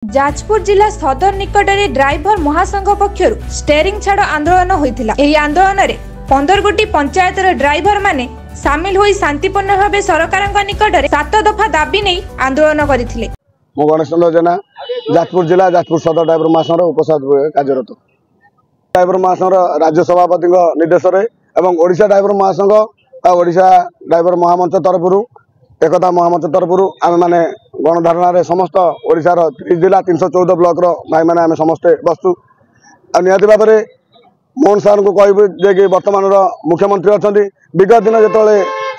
जाजपुर जिला सदर निकट में ड्राइवर महासंघ पक्षर स्टेरिंग छाड़ आंदोलन होता। आंदोलन में 15 गोटी पंचायतर ड्राइवर माने सामिल होई शांतिपूर्ण भाव सरकार निकट में 7 दफा दाबी नहीं आंदोलन करते। गणेश चंद्र जेना जाजपुर जिला जाजपुर सदर ड्राइवर महासंघ उपसभापति कार्यरत। ड्राइवर महासंघ राज्य सभापति निर्देश में ओडिशा ड्राइवर महासंघ ओडिशा ड्राइवर महामंच तरफ एकता महामंच तरफ आम मैंने गणधारणा समस्त ओडिशार 30 जिला 314 ब्लॉक भाई मैंने आम समस्ते बसु निहती भाव में मोहन सार को कहबू जे बर्तमान मुख्यमंत्री अच्छा विगत दिन जो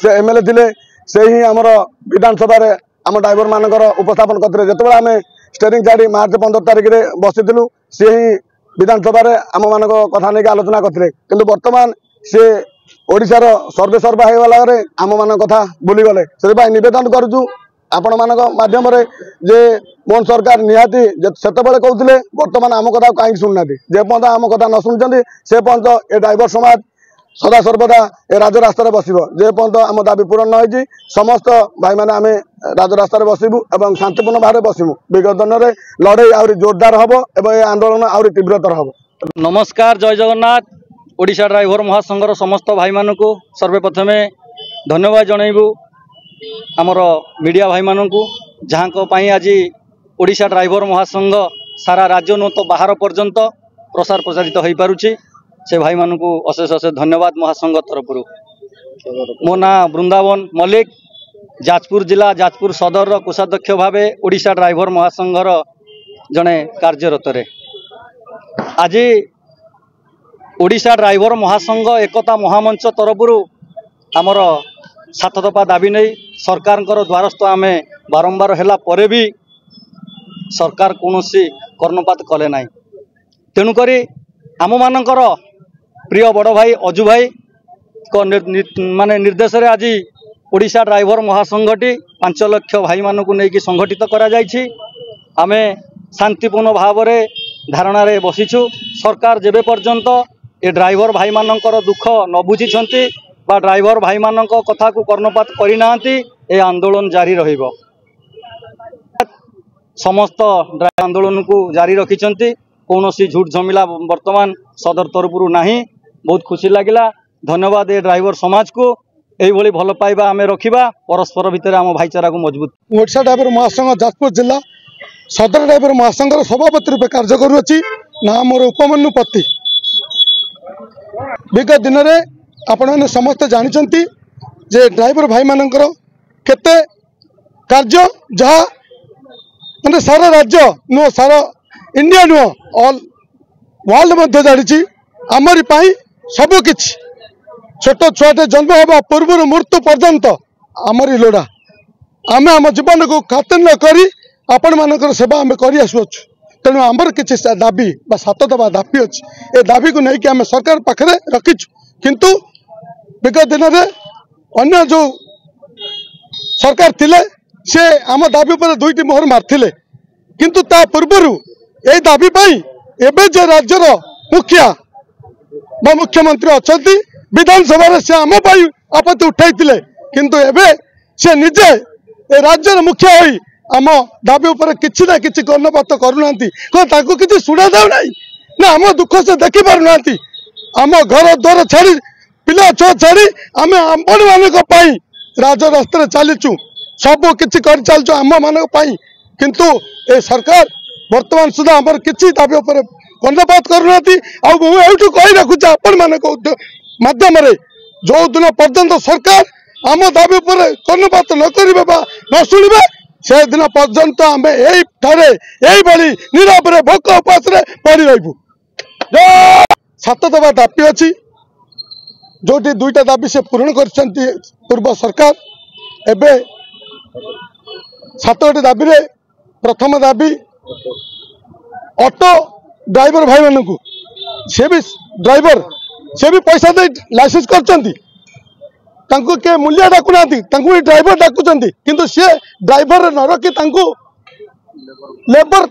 से एमएलए थे से ही आमर विधानसभा आम ड्राइवर मानकर उपस्थापन करते जो आम स्टेरिंग छाड़ी मार्च 15 तारिख में बसीलु सी ही विधानसभा आम मान कथा नहीं आलोचना करते कि बर्तमान सी ओडिशार सर्वे सर्वा होगला आम मान कथा भूलीगले से नवेदन करुचु आपण मान मध्यम जे मोहन सरकार निहाती से कहते बर्तमान आम कथा कहीं शुणुना जे पर्यटन आम कथा न शुणुं से पर्यटन ए ड्राइवर समाज सदा सर्वदा ए राजरास्तार बसब जे पर्यटन आम दाबी पूरण हो समस्त भाई मैंने आम राजरास्तार बसबू और शांतिपूर्ण भाव में बसबू। विगत दिन में लड़ाई आहरी जोरदार हम और आंदोलन आहरी तीव्रतर हम। नमस्कार, जय जगन्नाथ। ओडिशा ड्राइवर महासंघर समस्त भाई मानू सर्वप्रथमे धन्यवाद जनइबू आमर मीडिया भाई मानू जहाँ आज ओडिशा ड्राइवर महासंघ सारा राज्य नु तो बाहर पर्यंत प्रसार प्रसारित हो पारुछि से भाई मानू अशेष अशेष धन्यवाद महासंघ तरफ। मो ना वृंदावन मल्लिक, जाजपुर जिला जाजपुर सदर कोषाध्यक्ष भाव ओडिशा ड्राइवर महासंघर जड़े कार्यरत। आज ओडिशा ड्राइवर महासंघ एकता महामंच तरफ आमर 7 दफा दाबी नहीं सरकार द्वारस्थ आम बारंबार है पर भी सरकार कौन कर्णपात कले ना। तेणुक आम मानकर प्रिय बड़ भाई अजु भाई को माने निर्देश रे आज ओडिशा ड्राइवर महासंघटी 5 लाख भाई मानू नहीं संगठित करा जायछि। आमे शांतिपूर्ण भाव में धारणा रे बसीछु। सरकार जेबे पर्यंत ए ड्राइवर भाई मानकर दुख न बुझी बा ड्राइवर भाई मान कथा को कर्णपात करना ए आंदोलन जारी रहिबो। समस्त आंदोलन को जारी रखिंट कौन झूठ झमेला वर्तमान सदर तरफ नहीं। बहुत खुशी लगिला। धन्यवाद ए ड्राइवर समाज को यही भल पाइबा आम रखा परस्पर भितर आम भाईचारा को मजबूत। ओडिशा ड्राइवर महासंघ जाजपुर जिला सदर ड्राइवर महासंघ सभापति रूप कार्य करुच्ची ना मोर उपमन्यु पति। विगत दिन में आपण मैंने समस्ते जानते जे ड्राइवर भाई मानकर केते कार्य जहाँ मैंने सारा राज्य नुह सारा इंडिया नुह ऑल वर्ल्ड मध्य जानी आमरी सबकि छोट छुआटे जन्म हवा पूर्व मृत्यु पर्यंत आमरी लोड़ा आम आम जीवन को खातिर न करी आपण मानकर सेवा आम कर तेणु आमर किसी दाबी 7 दफा दाबी अच्छी ए दाबी को लेकिन आम सरकार पाखे रखीचु। किंतु विगत दिन में अन्य जो सरकार थिले से आम दाबी पर 2टी मोहर मारथिले किंतु ता पूर्वर ए दाबी एबे जे राज्यर मुखिया बा मुख्यमंत्री अच्छा विधानसभा से आम आपत्ति उठाई किंतु एबे से निजे ए राज्यर मुखिया होई आम दाबी उपर किसी ना कि कर्णपात करूना कि शुणा जाऊना ना आम दुख से देखी पार ना आम घर द्वार छाड़ी पिला छुआ छाड़ी आम आपण मान राजरास्ता चलीचु सब किसी कर चलचु आम मान किंतु ए सरकार वर्तमान सुधा आम किसी दाबी उपर कर्णपात करूना आठू कही रखुचे आपण मान मध्यम जो दिन पर्यंत सरकार आम दाबी उपर कर्णपात न करेंगे न शुणे से दिन पर्यंत आम यही नीरव भोक उपास पड़ी रही। 7 दफा दाबी अच्छी जो 2टा दाबी से पूरण कर पूर्व सरकार एबे 7टी दाबी रे प्रथम दाबी ऑटो ड्राइवर भाई मानू से भी ड्राइवर से भी पैसा दे लाइसेंस कर के मूल्य डाकुना ड्राइवर डाकुचंती किंतु सी ड्राइवर न रखी लेबर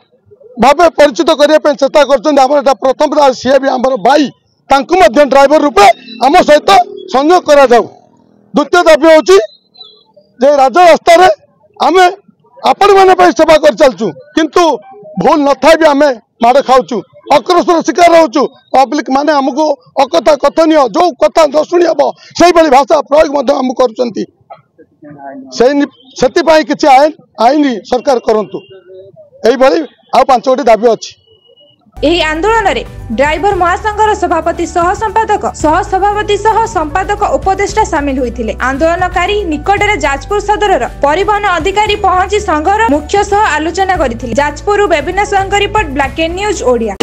भाव परिचित करने चेष्टा कर प्रथम सी भी आम भाई ड्राइवर रूपे आम सहित संयोग करा जाऊ। द्वितीय दाबी हूँ राजरास्तार आम आपण मैंने सेवा कर चलचु किंतु भूल न था भी आम माड़ खाऊँ अक्रोशर शिकार होचु पब्लिक माने आमको अकथा कथनीय जो कथा न शुणी हम से भाषा प्रयोग आम कर किसी आईन आईन सरकार करंतु यही आ 5टी दाबी अच्छी। ଏହି ଆନ୍ଦୋଳନରେ ଡ୍ରାଇଭର ମହାସଂଘର ସଭାପତି ସହ ସଭାପତି ସହ ସମ୍ପାଦକ ଉପଦେଷ୍ଟା ସାମିଲ ହୋଇଥିଲେ। ଆନ୍ଦୋଳନକାରୀ ନିକଟରେ ଯାଜପୁର ସଦରର ପରିବହନ ଅଧିକାରୀ ପହଞ୍ଚି ସଂଘର ମୁଖ୍ୟ ସହ ଆଲୋଚନା କରିଥିଲେ। ଯାଜପୁରରୁ ବେବିନା ସାହୁଙ୍କ report black and news Odia.